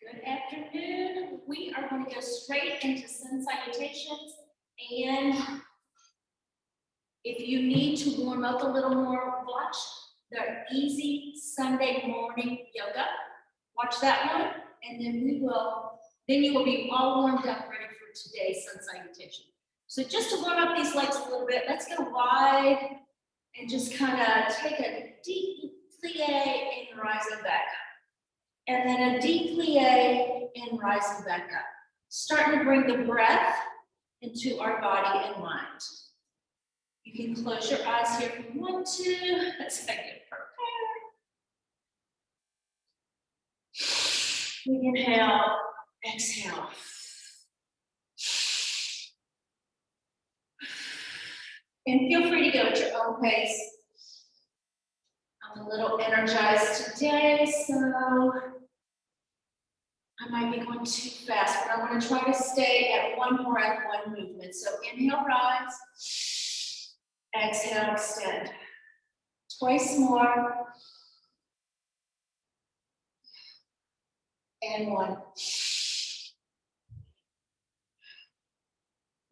Good afternoon. We are going to go straight into sun salutations. And if you need to warm up a little more, watch the easy Sunday morning yoga. Watch that one, and then you will be all warmed up, ready for today's sun salutation. So just to warm up these legs a little bit, let's go wide and just kind of take a deep plie and rising back up. And then a deep plie and rising back up. Starting to bring the breath into our body and mind. You can close your eyes here if you want to. Let's get prepared. Inhale, exhale. And feel free to go at your own pace. I'm a little energized today, so I might be going too fast, but I'm going to try to stay at one breath, one movement. So inhale, rise. Exhale, extend. Twice more. And one.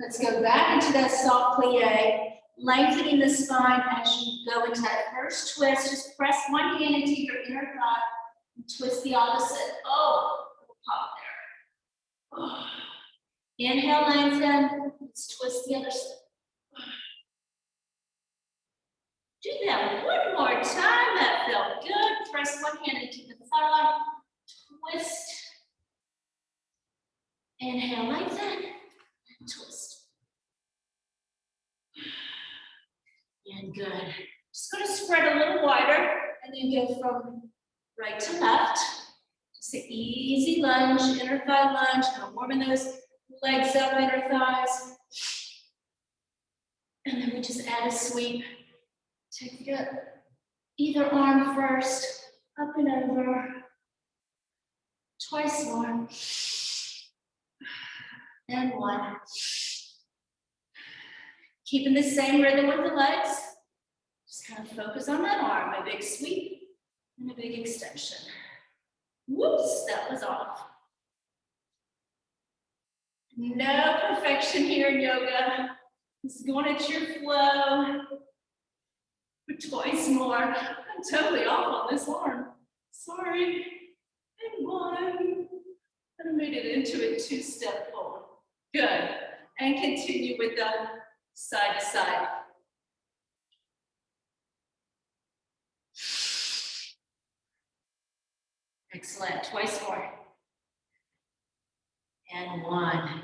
Let's go back into that soft plie, lengthening the spine as you go into that first twist. Just press one hand into your inner thigh and twist the opposite. Oh, pop there. Oh. Inhale, lengthen. Let's twist the other side. Do that one more time. That felt good. Press one hand into the thigh. Twist. Inhale, lengthen. And twist. And good. Just going to spread a little wider and then go from right to left. Just an easy lunge, inner thigh lunge. Kind of warming those legs up, inner thighs. And then we just add a sweep. Take either arm first, up and over. Twice more. And one. Keeping the same rhythm with the legs. Just kind of focus on that arm. A big sweep and a big extension. Whoops, that was off. No perfection here in yoga. Just going at your flow. Twice more. I'm totally off on this arm. Sorry. And one. I made it into a two-step forward. Good. And continue with the side to side. Excellent. Twice more. And one.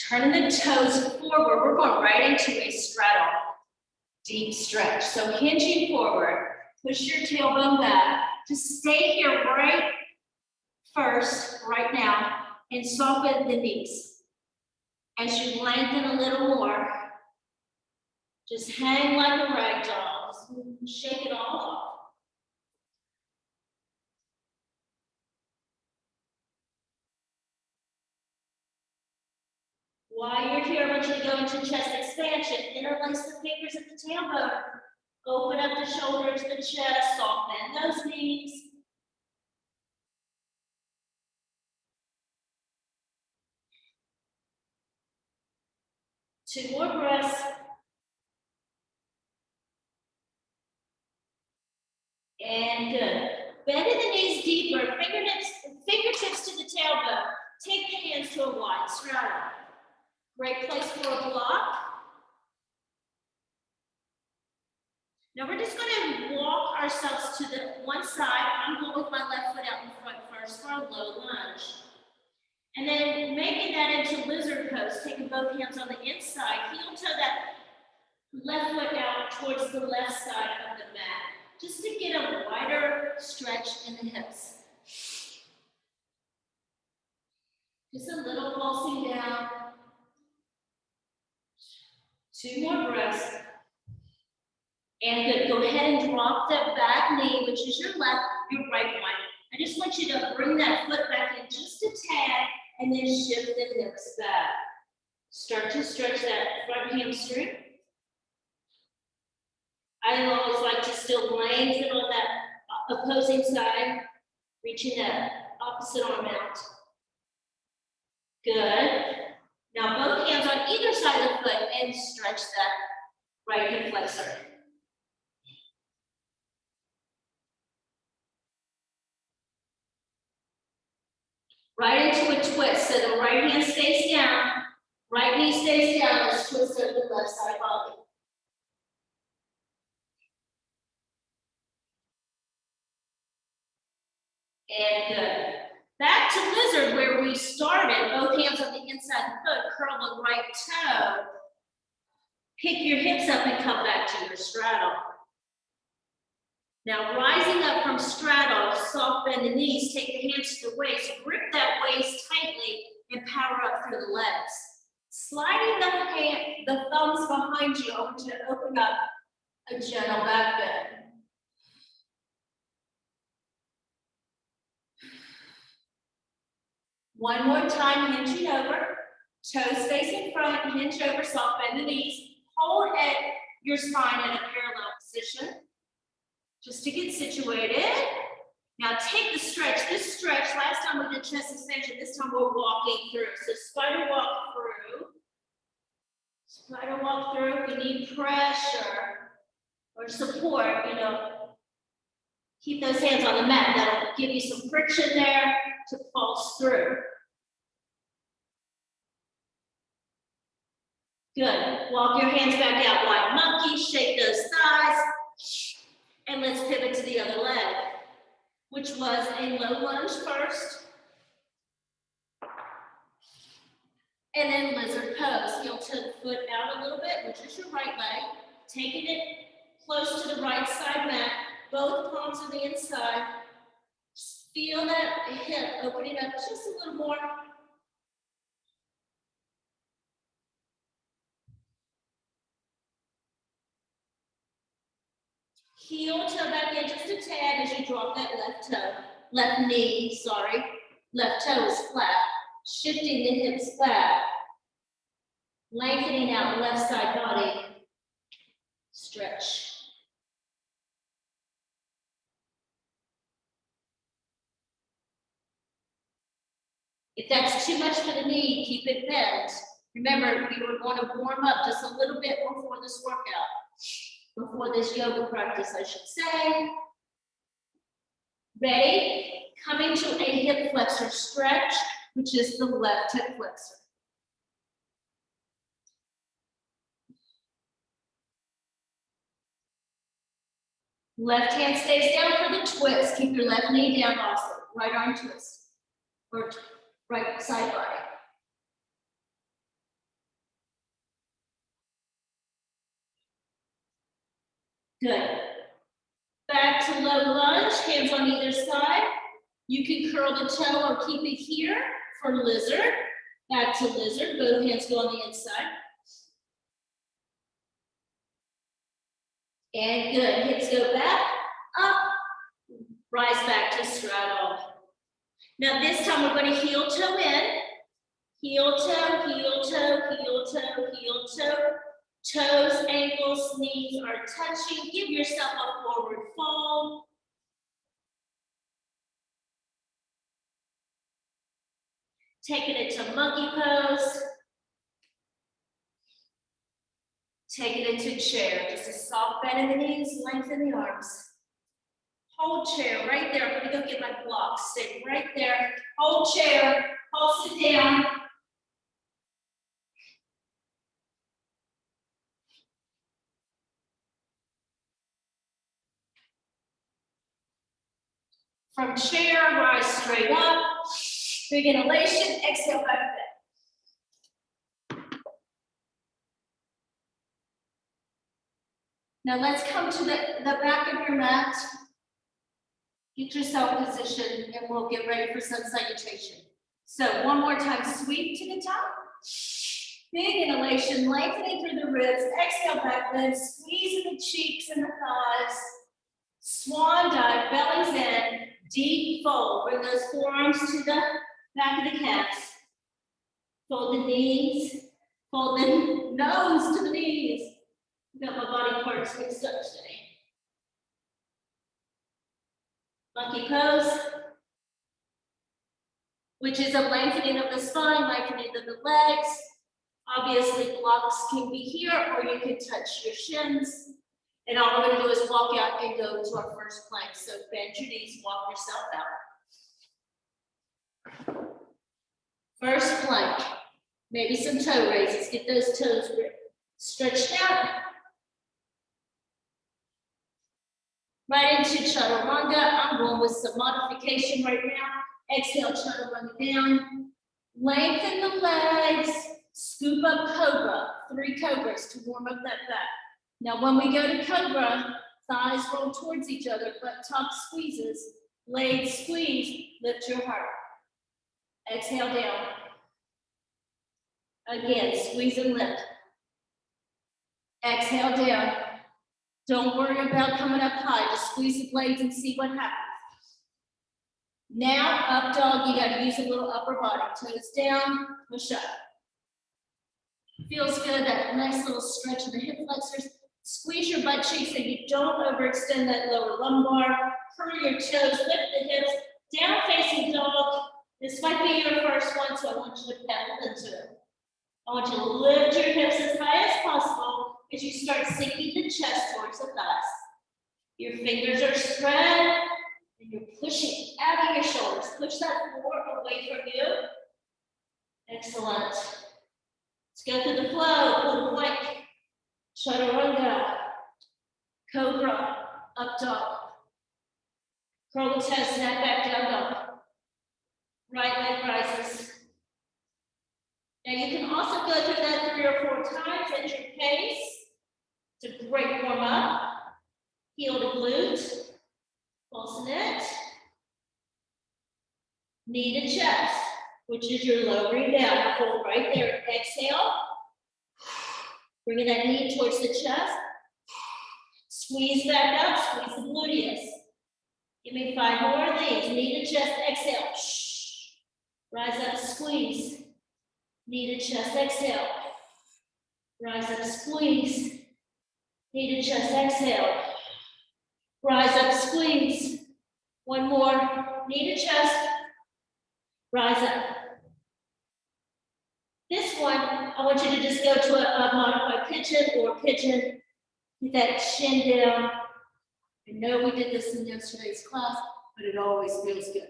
Turning the toes forward. We're going right into a straddle. Deep stretch. So hinging forward. Push your tailbone back. Just stay here right first, right now, and soften the knees. As you lengthen a little more, just hang like a rag doll. Just shake it all off. While you're here, I want you to go into chest expansion. Interlace the fingers at the tailbone. Open up the shoulders, the chest, soften those knees. Two more breaths. And good. Bending the knees deeper, fingertips to the tailbone. Take the hands to a wide straddle. Great place for a block. Now we're just going to walk ourselves to the one side. I'm going with my left foot out in front first for a low lunge. And then making that into lizard pose, taking both hands on the inside, heel toe that left foot out towards the left side of the mat, just to get a wider stretch in the hips. Just a little pulsing down. Two more breaths. And good. Go ahead and drop that back knee, which is your left, your right one. I just want you to bring that foot back in just a tad and then shift the hips back. Start to stretch that front hamstring. I always like to still lengthen on that opposing side, reaching that Opposite arm out. Good. Now both hands on either side of the foot and stretch that right hip flexor. Right into a twist. So the right hand stays down, right knee stays down. Let's twist over the left side body. And good. Back to lizard where we started. Both hands on the inside of the foot. Curl the right toe. Pick your hips up and come back to your straddle. Now rising up from straddle, soft bend the knees, take the hands to the waist, grip that waist tightly and power up through the legs. Sliding the thumbs behind you, I want you to open up a gentle back bend. One more time, hinging over, toes facing front, hinge over, soft bend the knees, hold at your spine in a parallel position, just to get situated. Now take the stretch. This stretch, last time we did chest extension, this time we're walking through. So spider walk through. Spider walk through. If you need pressure or support, keep those hands on the mat. That'll give you some friction there to pulse through. Good. Walk your hands back out wide monkey, shake those thighs. And let's pivot to the other leg, which was a low lunge first. And then lizard pose. Heel to foot out a little bit, which is your right leg. Taking it close to the right side mat. Both palms on the inside. Just feel that hip opening up just a little more. Heel toe back in just a tad as you drop that left toe. Left knee, sorry. Left toe is flat. Shifting the hips back. Lengthening out left side body. Stretch. If that's too much for the knee, keep it bent. Remember, we were going to warm up just a little bit before this workout. Before this yoga practice, I should say. Ready? Coming to a hip flexor stretch, which is the left hip flexor. Left hand stays down for the twist. Keep your left knee down also. Right arm twist. Or right side body. Good. Back to low lunge, hands on either side. You can curl the toe or keep it here for lizard. Back to lizard, both hands go on the inside. And good, hips go back, up, rise back to straddle. Now this time we're going to heel toe in. Heel toe, heel toe, heel toe, heel toe. Toes, ankles, knees are touching. Give yourself a forward fold. Taking it to monkey pose. Taking it to chair. Just a soft bend in the knees, lengthen the arms. Hold chair right there. I'm gonna go get my blocks. Stay right there. Hold chair. Hold sit down. From chair, rise straight up. Big inhalation, exhale back bend. Now let's come to the back of your mat. Get yourself positioned and we'll get ready for sun salutation. So one more time, sweep to the top. Big inhalation, lengthening through the ribs. Exhale back bend, squeezing the cheeks and the thighs. Swan dive, bellies in, deep fold. Bring those forearms to the back of the calves. Fold the knees, fold the nose to the knees. Got my body parts mixed up today. Monkey pose. which is a lengthening of the spine, lengthening of the legs. Obviously, blocks can be here, or you can touch your shins. And all we're gonna do is walk out and go to our first plank. So bend your knees, walk yourself out. First plank, maybe some toe raises. Get those toes stretched out. Right into Chaturanga. I'm going with some modification right now. Exhale, Chaturanga down. Lengthen the legs. Scoop up Cobra. 3 Cobras to warm up that back. Now, when we go to Cobra, thighs roll towards each other, buttocks squeezes, blades squeeze, lift your heart. Exhale down. Again, squeeze and lift. Exhale down. Don't worry about coming up high. Just squeeze the blades and see what happens. Now, up dog, you gotta use a little upper body. Toes down, push up. Feels good, that nice little stretch of the hip flexors. Squeeze your butt cheeks so you don't overextend that lower lumbar. Curl your toes, lift the hips, down facing dog. This might be your first one, so I want you to pedal into it. I want you to lift your hips as high as possible as you start sinking the chest towards the thighs. Your fingers are spread, and you're pushing out of your shoulders. Push that floor away from you. Excellent. Let's go through the flow, pull plank. Chaturanga, Cobra, up dog. Curl the toes, snap back down dog. Right leg rises. Now you can also go through that 3 or 4 times at your pace. It's a great warm up. Heel to glute, pulsing it. Knee to chest, which is your lowering down. Hold right there. Exhale. Bringing that knee towards the chest. Squeeze back up, squeeze the gluteus. Give me 5 more of these. Knee to chest, exhale. Rise up, squeeze. Knee to chest, exhale. Rise up, squeeze. Knee to chest, exhale. Rise up, squeeze. 1 more. Knee to chest. Rise up. This one, I want you to just go to a modified pigeon or pigeon. Get that chin down. I know we did this in yesterday's class, but it always feels good.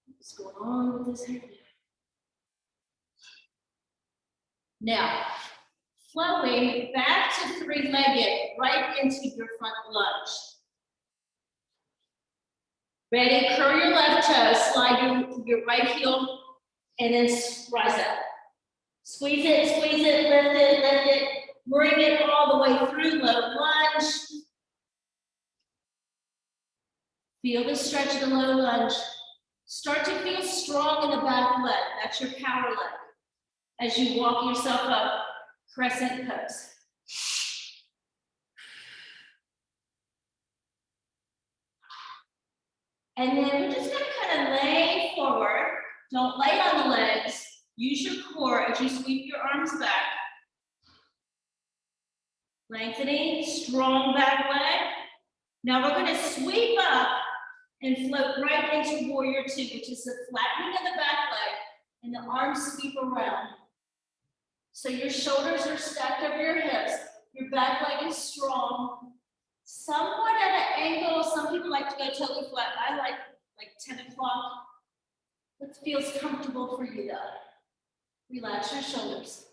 What's going on with this hair? Now, flowing back to 3-legged, right into your front lunge. Ready, curl your left toe, slide your right heel, and then rise up. Squeeze it, lift it, bring it all the way through, low lunge. Feel the stretch of the low lunge. Start to feel strong in the back leg, that's your power leg. As you walk yourself up, crescent pose. And then we're just gonna kind of lay forward. Don't lay on the legs. Use your core as you sweep your arms back. Lengthening, strong back leg. Now we're gonna sweep up and float right into Warrior 2, which is the flattening of the back leg and the arms sweep around. So your shoulders are stacked over your hips. Your back leg is strong. Somewhat at an angle. Some people like to go totally flat. I like 10 o'clock. What feels comfortable for you though? Relax your shoulders.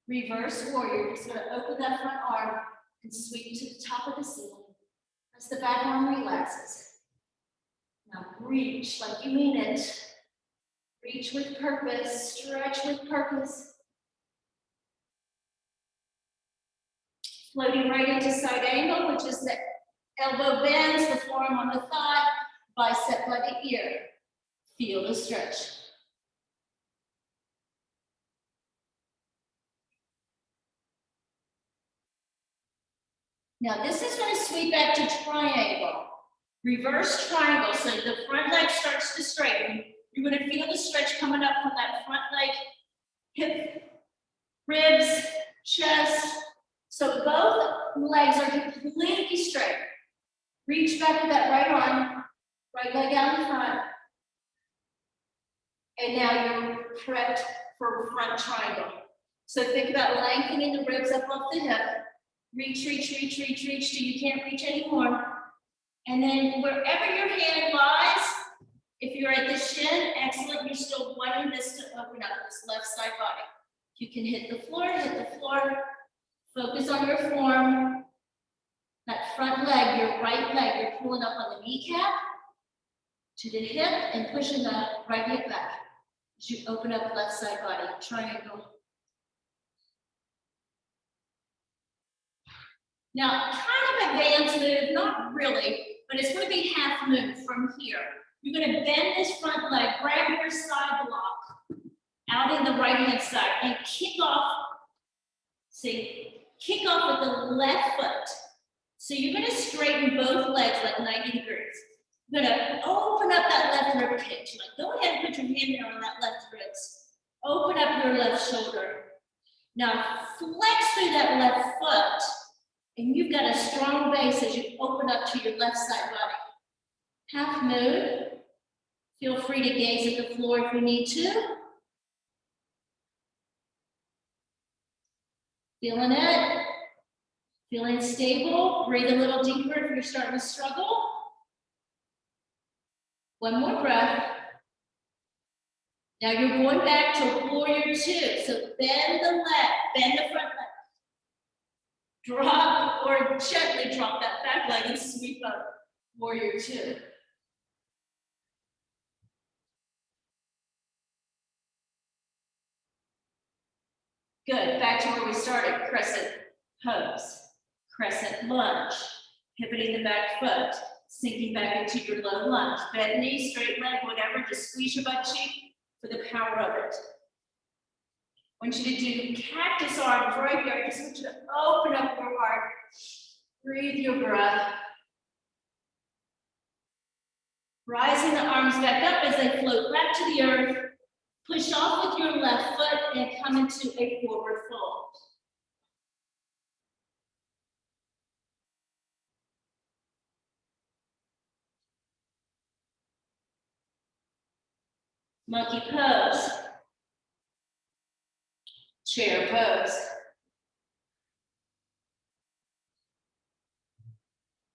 Reverse warrior. Just gonna open that front arm and sweep to the top of the ceiling. As the back arm relaxes. Now reach like you mean it. Reach with purpose, stretch with purpose. Floating right into side angle, which is the elbow bends, the forearm on the thigh, bicep by the ear. Feel the stretch. Now this is going to sweep back to triangle. Reverse triangle, so the front leg starts to straighten. You're going to feel the stretch coming up from that front leg, hip, ribs, chest. So both legs are completely straight. Reach back with that right arm, right leg out in front. And now you're prepped for front triangle. So think about lengthening the ribs up off the hip. Reach, reach, reach, reach, reach till you can't reach anymore. And then wherever your hand lies, if you're at the shin, excellent, you're still wanting this to open up, this left side body. If you can hit the floor, hit the floor. Focus on your form. That front leg, your right leg, you're pulling up on the kneecap to the hip and pushing the right hip back as you open up left side body, triangle. Now, kind of advanced move, not really, but it's going to be half move from here. You're going to bend this front leg, grab your side block out in the right hand side and kick off. See, kick off with the left foot. So you're going to straighten both legs like 90 degrees. You're going to open up that left rib cage. Like, go ahead and put your hand there on that left wrist. Open up your left shoulder. Now flex through that left foot, and you've got a strong base as you open up to your left side body. Half move. Feel free to gaze at the floor if you need to. Feeling it. Feeling stable. Breathe a little deeper if you're starting to struggle. One more breath. Now you're going back to warrior two. So bend the leg, bend the front leg. Drop or gently drop that back leg and sweep up warrior two. Good, back to where we started, crescent pose, crescent lunge, pivoting the back foot, sinking back into your low lunge, bend knee, straight leg, whatever, just squeeze your butt cheek for the power of it. I want you to do cactus arms right here. I just want you to open up your heart, breathe your breath. Rising the arms back up as they float back to the earth. Push off with your left foot and come into a forward fold. Monkey pose. Chair pose.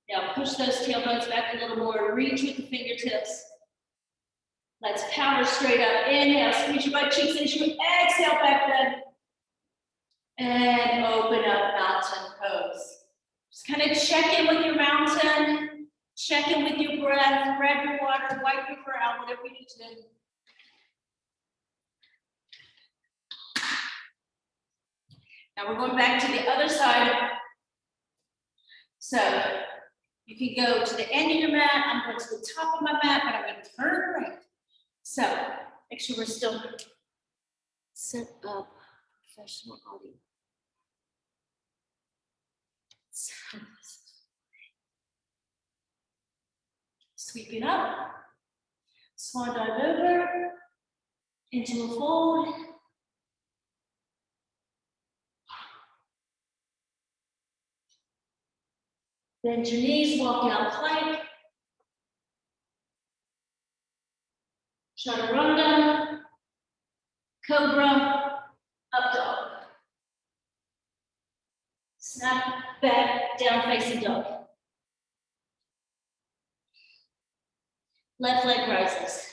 Now push those tailbones back a little more. Reach with the fingertips. Let's power straight up. Inhale, squeeze your butt cheeks into you. Exhale, back leg. And open up mountain pose. Just kind of check in with your mountain. Check in with your breath. Grab your water, wipe your brow, whatever you need to do. Now we're going back to the other side. So you can go to the end of your mat. I'm going to the top of my mat, but I'm going to turn around. So make sure we're still set up professional audio. So, sweeping up, swan dive over, into a fold. Bend your knees, walk out plank. Chaturanga, cobra, up dog. Snap back, down facing dog. Left leg rises.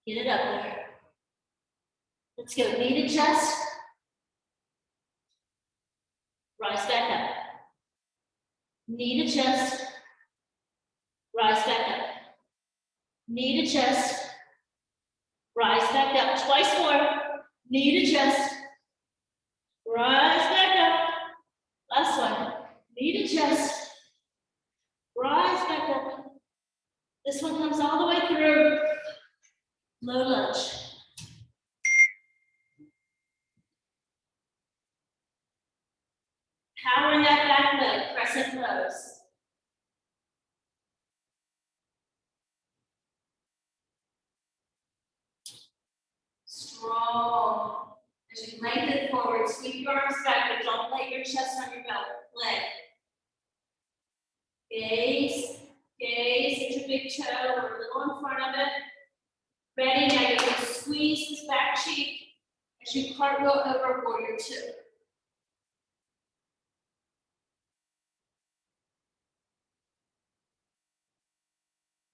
Get it up there. Let's go knee to chest. Rise back up. Knee to chest. Rise back up. Knee to chest. Rise back up. Twice more. Knee to chest. Rise back up. Last one. Knee to chest. Rise back up. This one comes all the way through. Low lunge. Powering that back leg, crescent pose. Strong. As you lengthen forward, sweep your arms back, but don't lay your chest on your belly. leg. Gaze at your big toe or a little in front of it. Ready, now you're going to squeeze this back cheek as you cartwheel over warrior two.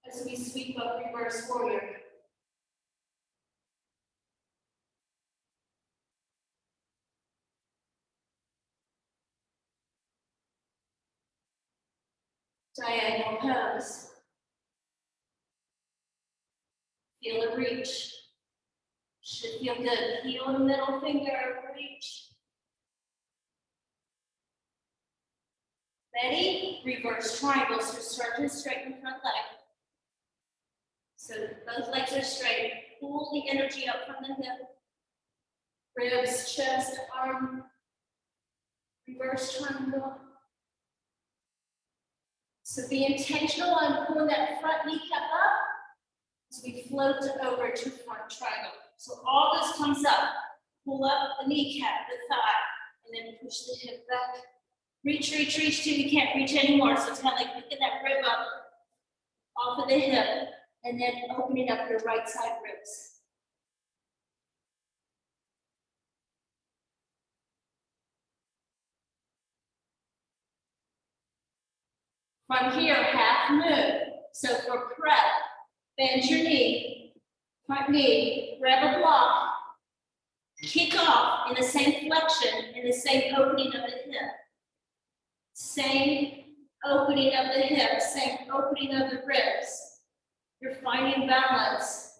As we sweep up reverse warrior. Diagonal pose. Feel the reach. Should feel good. Heel the middle finger, reach. Ready? Reverse triangle. So start to straighten front leg. So both legs are straight. Pull the energy up from the hip. Ribs, chest, arm. Reverse triangle. So be intentional on pulling that front kneecap up as we float over to front triangle. So all this comes up. Pull up the kneecap, the thigh, and then push the hip back. Reach, reach, reach till you can't reach anymore. So it's kind of like picking that rib up off of the hip and then opening up your right side ribs. From here, half moon. So for prep, bend your knee, front knee, grab a block, kick off in the same flexion, in the same opening of the hip. Same opening of the hip, same opening of the ribs. You're finding balance.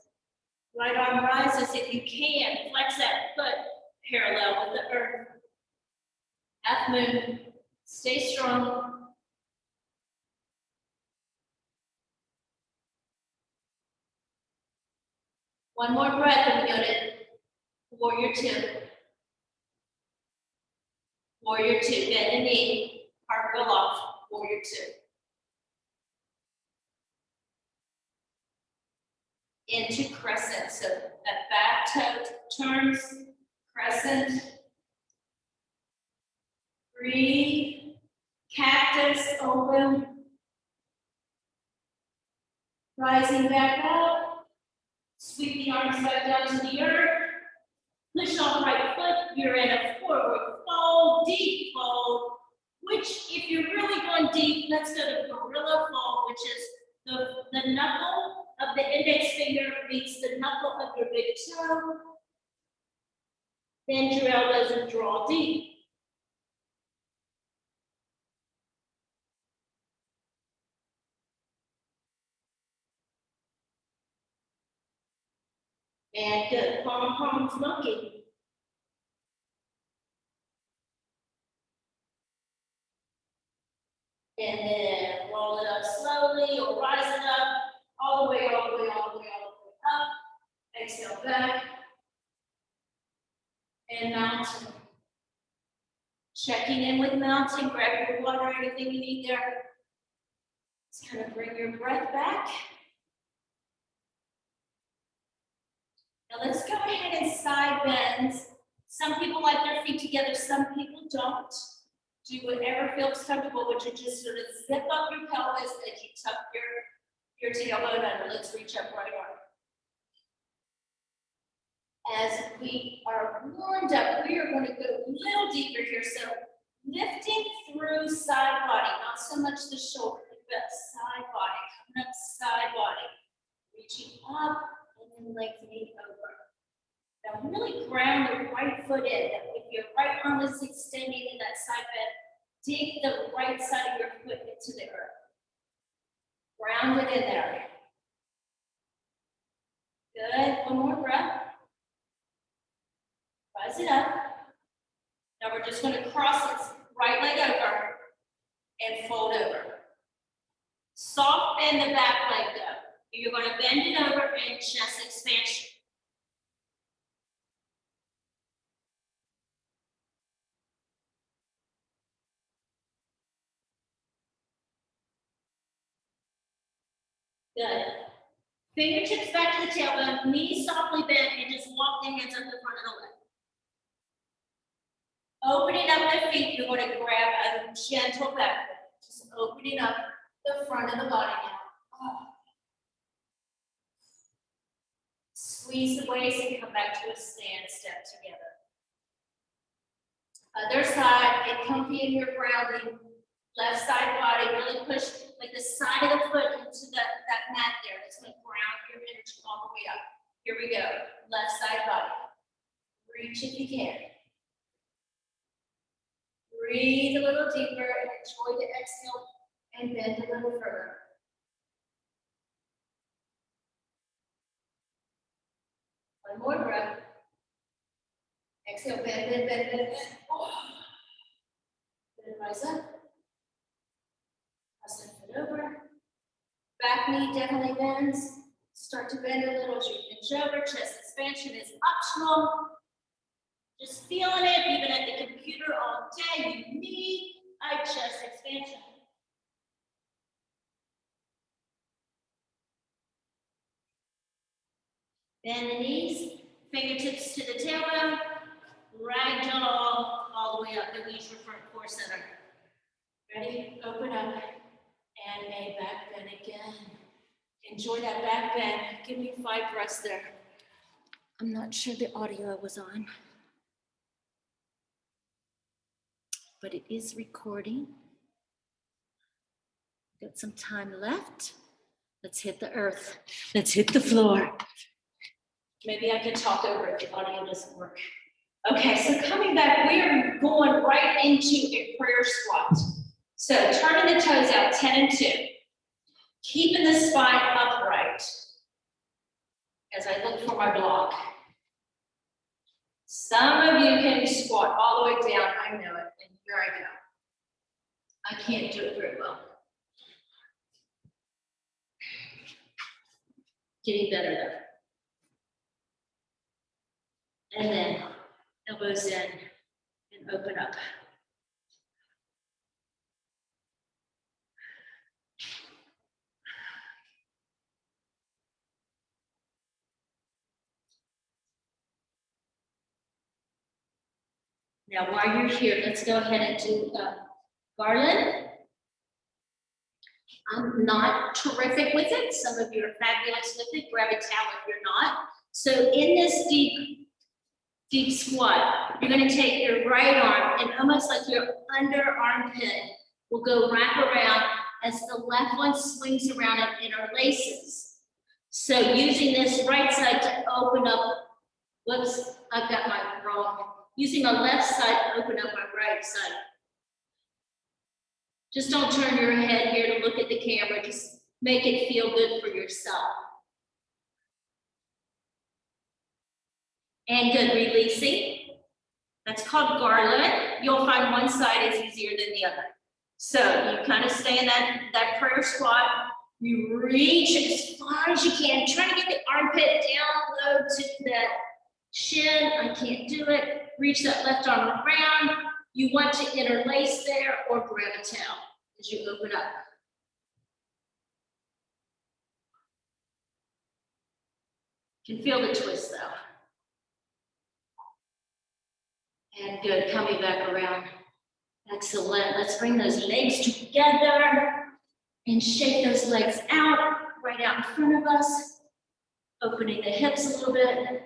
Right arm rises if you can. Flex that foot parallel with the earth. Half moon. Stay strong. One more breath and we go to warrior two. Warrior two. Bend the knee. Cartwheel off. Warrior two. Into crescent. So that back toe turns. Crescent. Breathe. Cactus open. Rising back up. Sweep the arms back down to the earth. Push off right foot. You're in a forward fold, deep fold. Which, if you're really going deep, let's go to gorilla fold, which is the knuckle of the index finger meets the knuckle of your big toe. Bend your elbows and draw deep. And good. Palms monkey. And then roll it up slowly or rise it up all the way, all the way, all the way, all the way up. Exhale back. And mountain. Checking in with mountain, grab your water, anything you need there. Just kind of bring your breath back. Now let's go ahead and side bends. Some people like their feet together, some people don't. Do whatever feels comfortable, which is just sort of zip up your pelvis as you tuck your tailbone under. Let's reach up right arm. As we are warmed up, we are going to go a little deeper here. So lifting through side body, not so much the shoulder, but side body, coming up side body. Reaching up and then lengthening over. Now really ground the right foot in. If your right arm is extending in that side bend, dig the right side of your foot into the earth. Ground it in there. Good. One more breath. Rise it up. Now we're just going to cross its right leg over and fold over. Soft bend the back leg though. You're going to bend it over and chest expansion. Good. Fingertips back to the tailbone, knees softly bent, and just walk the hands up the front of the leg. Opening up the feet, you're going to grab a gentle back bend. Just opening up the front of the body now. Oh. Squeeze the waist and come back to a stand step together. Other side, get comfy in your grounding. Left side body, really push like the side of the foot into that mat there. That's going to ground your energy all the way up. Here we go. Left side body. Reach if you can. Breathe a little deeper and enjoy the exhale and bend a little further. One more breath. Exhale, bend, bend, bend, bend, bend. Oh. Then rise up. Press the foot over. Back knee definitely bends. Start to bend a little as you inch over. Chest expansion is optional. Just feeling it, even at the computer all day, you need a chest expansion. Bend the knees, fingertips to the tailbone, ragdoll all the way up. Then we use your front core center. Ready? Open up and a back bend again. Enjoy that back bend. Give me 5 breaths there. I'm not sure the audio was on, but it is recording. Got some time left. Let's hit the earth. Let's hit the floor. Maybe I can talk over it if the audio doesn't work. Okay, so coming back, we are going right into a prayer squat. So turning the toes out, 10 and 2. Keeping the spine upright as I look for my block. Some of you can squat all the way down. I know it, and here I go. I can't do it very well. Getting better though. And then elbows in and open up. Now, while you're here, let's go ahead and do garland. I'm not terrific with it. Some of you are fabulous with it. Grab a towel if you're not. So in this deep squat, you're going to take your right arm and almost like your under armpit will go wrap around as the left one swings around and interlaces. So using this right side to open up, whoops, I've got my wrong. Using my left side to open up my right side. Just don't turn your head here to look at the camera. Just make it feel good for yourself. And good, releasing. That's called garland. You'll find one side is easier than the other. So you kind of stay in that prayer squat. You reach as far as you can. Try to get the armpit down low to that shin. I can't do it. Reach that left arm around. You want to interlace there or grab a towel as you open up. You can feel the twist though. And good, coming back around. Excellent. Let's bring those legs together and shake those legs out, right out in front of us. Opening the hips a little bit.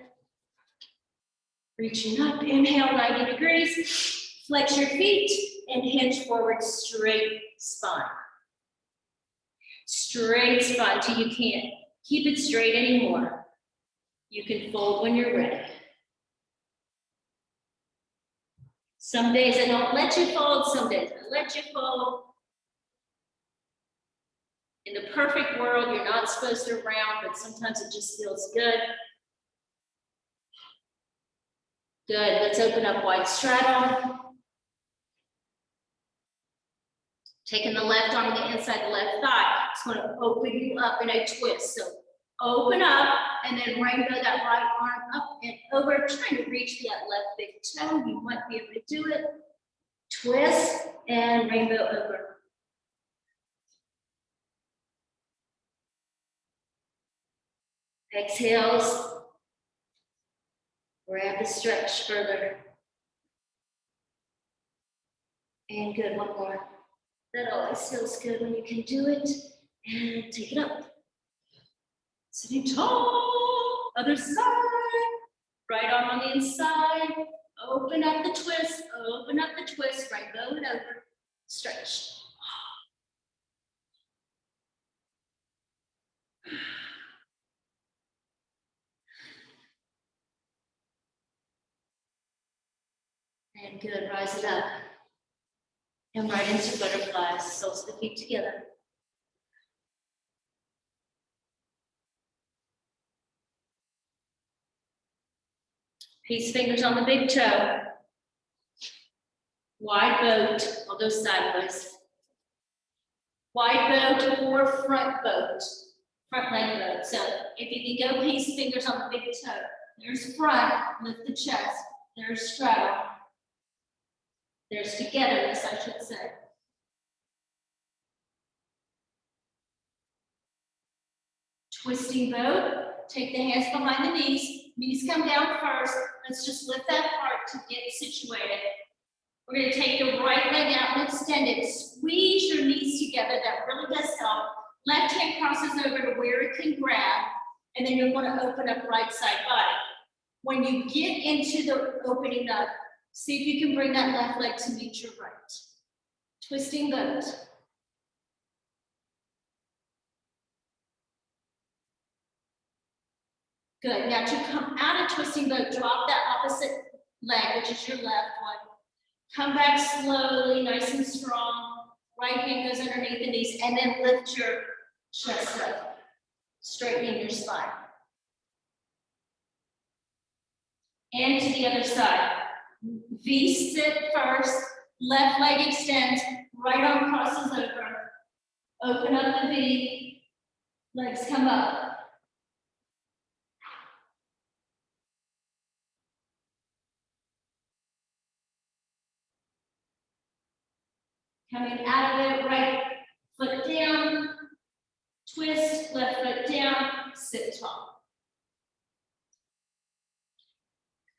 Reaching up, inhale 90 degrees. Flex your feet and hinge forward, straight spine. Straight spine till you can't keep it straight anymore. You can fold when you're ready. Some days I don't let you fold, some days I let you fold. In the perfect world, you're not supposed to round, but sometimes it just feels good. Good, let's open up wide straddle. Taking the left arm on the inside the left thigh. It's going to open you up in a twist. So open up and then rainbow that right arm up and over, trying to reach that left big toe. You might be able to do it. Twist and rainbow over. Exhales. Grab the stretch further. And good, one more. That always feels good when you can do it. And take it up. Sitting tall, other side. Right arm on the inside. Open up the twist, right bow and over. Stretch. And good, rise it up. And right into butterflies, soles of the feet together. Peace fingers on the big toe. Wide boat, I'll go sideways. Wide boat or front boat, front leg boat. So if you can go peace fingers on the big toe, there's front, lift the chest, there's straddle, there's togetherness, I should say. Twisting boat, take the hands behind the knees come down first. Let's just lift that heart to get situated. We're going to take the right leg out and extend it. Squeeze your knees together. That really does help. Left hand crosses over to where it can grab, and then you're going to open up right side body. When you get into the opening up, see if you can bring that left leg to meet your right. Twisting boat. Good. Now to come out of twisting boat, drop that opposite leg, which is your left one. Come back slowly, nice and strong. Right hand goes underneath the knees, and then lift your chest up, straightening your spine. And to the other side. V sit first, left leg extends, right arm crosses over. Open up the V, legs come up. Coming out of it, right foot down, twist, left foot down, sit tall.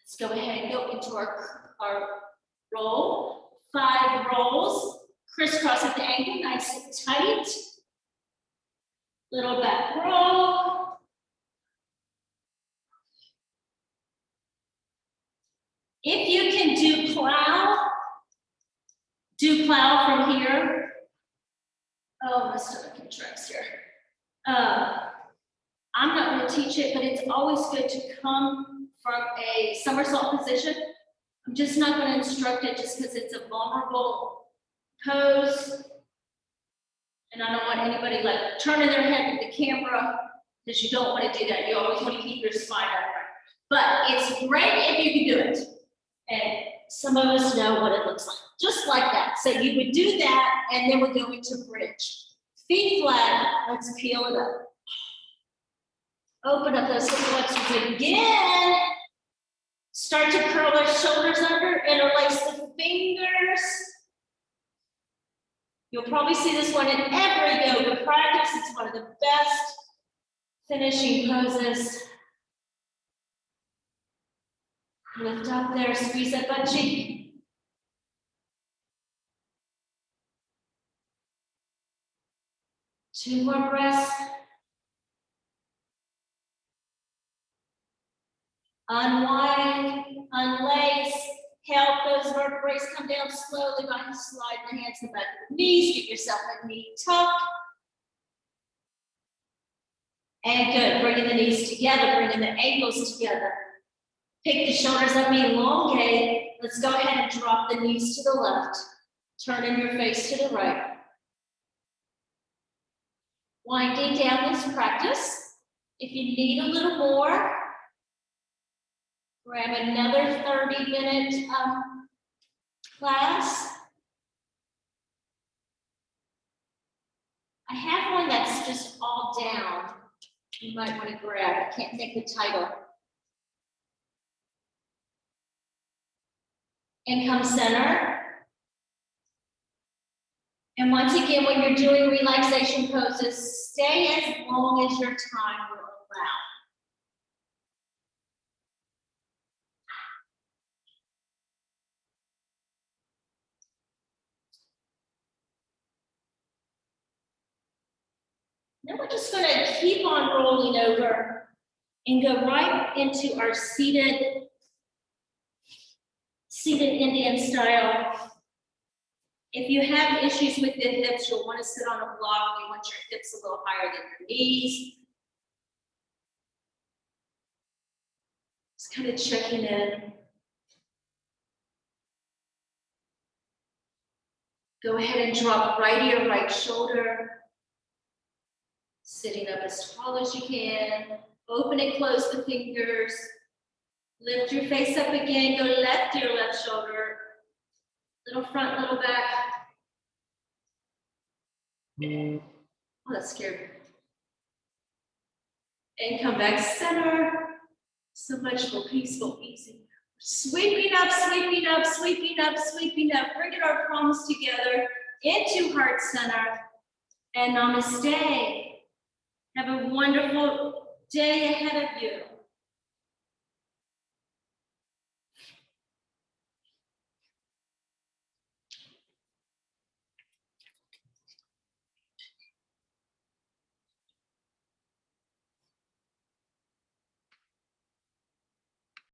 Let's go ahead and go into our roll. 5 rolls, crisscross at the ankle, nice and tight. Little back roll. If you can do plow from here. Oh, my stomach contracts here. I'm not going to teach it, but it's always good to come from a somersault position. I'm just not going to instruct it just because it's a vulnerable pose. And I don't want anybody like turning their head to the camera because you don't want to do that. You always want to keep your spine upright. But it's great if you can do it. And some of us know what it looks like. Just like that. So you would do that, and then we go into bridge. Feet flat, let's peel it up. Open up those hip flexors again. Start to curl those shoulders under, interlace the fingers. You'll probably see this one in every yoga practice. It's one of the best finishing poses. Lift up there, squeeze that butt cheek. Two more breaths. Unwind, unlace, help those vertebrae come down slowly by sliding the hands to the back of the knees. Get yourself a knee tuck. And good, bringing the knees together, bringing the ankles together. Pick the shoulders up, elongate. Let's go ahead and drop the knees to the left. Turning your face to the right. Winding down this practice. If you need a little more, grab another 30-minute class. I have one that's just all down. You might want to grab. I can't think the title. And come center. And once again, when you're doing relaxation poses, stay as long as your time will allow. Then we're just gonna keep on rolling over and go right into our seated Indian style. If you have issues with the hips, you'll want to sit on a block. You want your hips a little higher than your knees. Just kind of checking in. Go ahead and drop right ear, right shoulder. Sitting up as tall as you can. Open and close the fingers. Lift your face up again. Go left ear, left shoulder. Little front, little back. Oh, that scared me. And come back center. So much for peaceful, easy. Sweeping up, sweeping up, sweeping up, sweeping up. Bringing our palms together into heart center. And namaste. Have a wonderful day ahead of you.